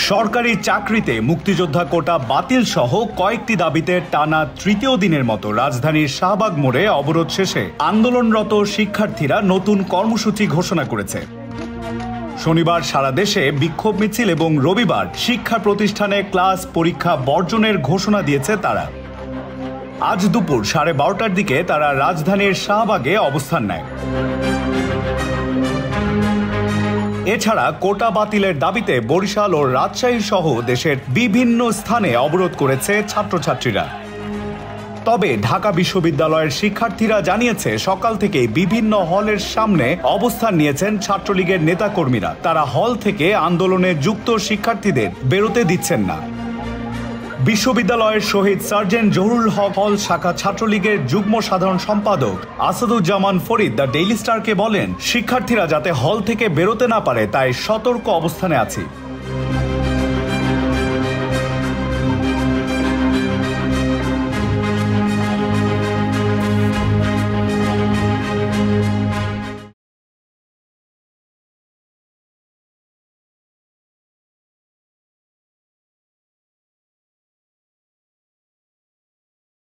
সরকারি চাকরিতে মুক্তিযোদ্ধা কোটা বাতিল সহ কয়েকটি দাবিতে টানা তৃতীয় দিনের মতো রাজধানীর শাহবাগ মোড়ে অবরোধ শেষে আন্দোলনরত শিক্ষার্থীরা নতুন কর্মসূচি ঘোষণা করেছে। শনিবার সারা দেশে বিক্ষোভ মিছিল এবং রবিবার শিক্ষা প্রতিষ্ঠানে ক্লাস পরীক্ষা বর্জনের ঘোষণা দিয়েছে তারা। আজ দুপুর 12:30টার দিকে তারা রাজধানীর শাহবাগে অবস্থান নেয়। এছাড়া কোটা বাতিলের দাবিতে বরিশাল ও রাজশাহী সহ দেশের বিভিন্ন স্থানে অবরোধ করেছে ছাত্রছাত্রীরা। তবে ঢাকা বিশ্ববিদ্যালয়ের শিক্ষার্থীরা জানিয়েছে সকাল থেকে বিভিন্ন হলের সামনে অবস্থান নিয়েছেন ছাত্রলীগের নেতাকর্মীরা। তারা হল থেকে আন্দোলনে যুক্ত শিক্ষার্থীদের বেরোতে দিচ্ছেন না। বিশ্ববিদ্যালয়ের শহীদ সার্জেন্ট জহুরুল হক হল শাখা ছাত্রলীগের যুগ্ম সাধারণ সম্পাদক আসাদুজ্জামান ফরিদ দ্য ডেইলি স্টারকে বলেন, শিক্ষার্থীরা যাতে হল থেকে বেরোতে না পারে তাই সতর্ক অবস্থানে আছি।